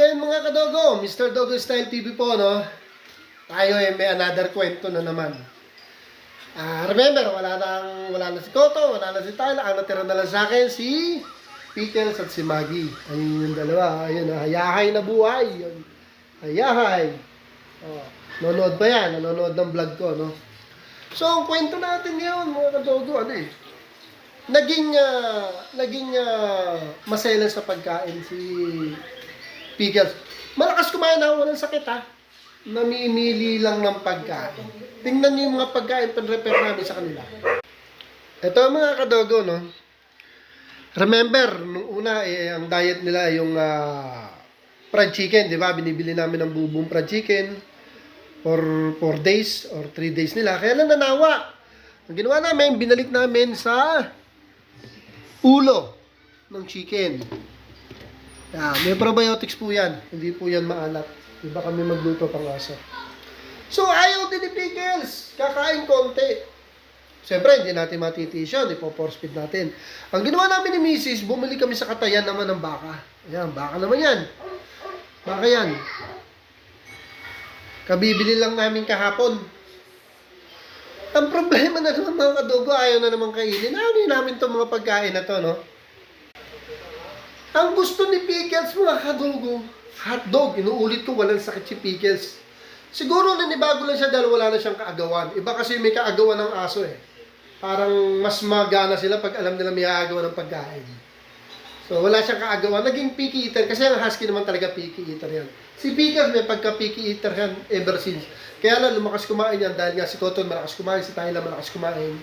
ayun mga kadogo, Mr. Dogo Style TV po, no? Tayo may another kwento na naman. Remember, wala na si Koto, wala na si Tyler, ang natira na lang sa akin si Pickles at si Maggie. Ayun yung dalawa, ayun, hayahay na buhay. Yun. Hayahay. Oh, nanonood pa yan, nanonood ng vlog ko, no? So, ang kwento natin ngayon, mga kadogo, naging maselan sa pagkain si Pickles. Malakas kumain na, walang sakit ha. Namimili lang ng pagkain. Tingnan niyo yung mga pagkain pan-repair namin sa kanila. Ito mga kadogo, no? Remember, nung una, ang diet nila yung fried chicken, di ba? Binibili namin ng bubong fried chicken for 4 days or 3 days nila. Kaya lang nanawa. Ang ginawa namin, binalik namin sa ulo ng chicken. May probiotics po yan. Hindi po yan maalat. Iba kami magluto pang aso. So, ayaw din ni Pickles. Kakain konti. Siyempre, hindi natin matitiis yun. Ipo-force feed natin. Ang ginawa namin ni Mrs., bumili kami sa katayan naman ng baka. Ayan, baka naman yan. Baka yan. Kabibili lang namin kahapon. Ang problema na naman mga kadogo, ayaw na naman kainin. Ano namin itong mga pagkain na to, no? Ang gusto ni Pickles, mga kadogo, hotdog. Inuulit ko, walang sakit si Pickles. Siguro nanibago lang siya dahil wala na siyang kaagawan. Iba kasi may kaagawan ng aso eh. Parang mas magana sila pag alam nila may kaagawan ng pagkain. So wala siyang kaagawan. Naging picky eater kasi ang husky naman talaga picky eater yan. Si Pickles may pagka picky eater yan ever since. Kaya lang lumakas kumain yan dahil nga si Cotton malakas kumain, si Tyler malakas kumain.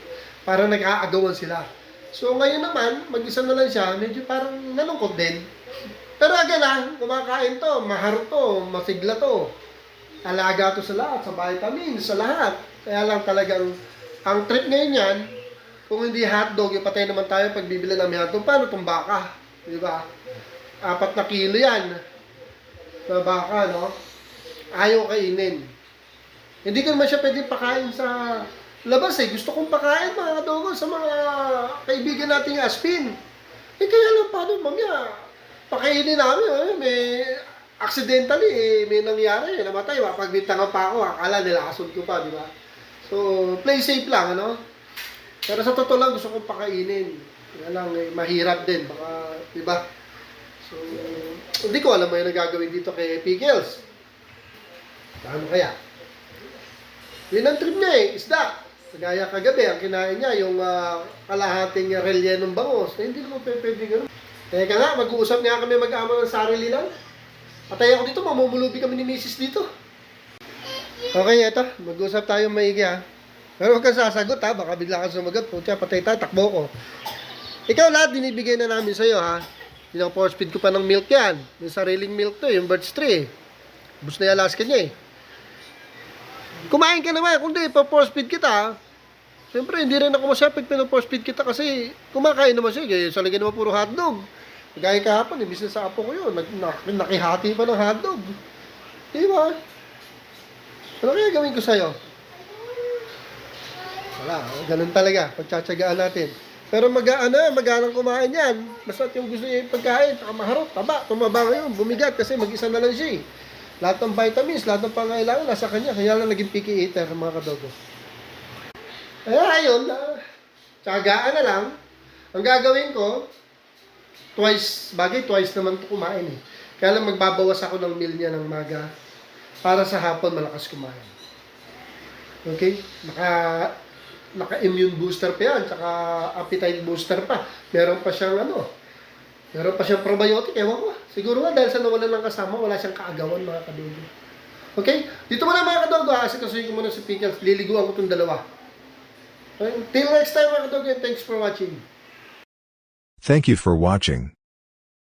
Parang nag-aagawan sila. So ngayon naman, mag-isa na lang siya, medyo parang nalungkot din. Pero again kumakain to, maharo to, masigla to. Alaga to sa lahat, sa vitamins, sa lahat. Kaya lang talagang, ang trip ngayon yan, kung hindi hotdog, ipatay naman tayo pag bibili namin hotdog. Paano itong baka? Di ba? 4 na kilo yan. Na baka, no? Ayaw kainin. Hindi ko naman siya pwede pakain sa labas eh. Gusto kong pakain mga kadogo sa mga kaibigan nating aspin. Kaya lang paano mamaya pakainin namin. May accidentally may nangyari. Namatay. Pagbintangan pa ako. Akala nila asod ko pa. Di ba? So, play safe lang. Ano? Pero sa totoo lang gusto kong pakainin. Kaya lang mahirap din. Baka, di ba? So, hindi ko alam mo yung nagagawin dito kay Pickles. Paano kaya? Yun ang trip niya eh. Isda. Kagaya kagabi, ang kinain niya, yung kalahating relyenong bangos. Hindi ko pwede gano'n. Teka nga, mag-uusap nga kami mag-ama ng sarili lang. Patay ako dito, mamumulubi kami ni Mrs. dito. Okay, eto. Mag-uusap tayo maigi ha. Pero huwag kang sasagot ha, baka bigla kang sumagot. Pucha, patay tayo, takbo ko. Ikaw lahat, dinibigay na namin sa'yo ha. Pinang-force feed ko pa ng milk yan. Yung sariling milk to, yung Birch 3. Bus na yung Alaska niya eh. Kumain ka naman, kung di, pa-force feed kita. Siyempre, hindi rin ako masapit pinang-force feed kita kasi kumakain naman siya. Sa lagi naman puro hotdog. Gaya kahapon, imbis na sa apo ko yun, nakihati pa ng hotdog. Di ba? Ano kaya gawin ko sa'yo? Wala, ganun talaga. Pagtsatsagaan natin. Pero maganang kumain yan. Basta yung gusto niya yung pagkain, saka maharot, taba, tumaba ngayon, bumigat kasi mag-isa na lang siya eh. Lahat ng vitamins, lahat ng pangailangan nasa kanya. Kaya lang naging picky eater mga kadogo. Kaya ayun, tsagaan na lang. Ang gagawin ko, twice naman ito kumain eh. Kaya lang magbabawas ako ng meal niya ng maga para sa hapon malakas kumain. Okay? Naka-immune booster pa yan, tsaka appetite booster pa. Meron pa siyang probiotic, ewan ko. Siguro nga dahil sa nawalan ng kasama, wala siyang kaagawan mga kadogo. Okay? Dito muna mga kadogo, kasi kasuhin ko muna si Pickles, liliguan ko itong dalawa. Okay? Till next time mga kadogo, and thanks for watching. Thank you for watching.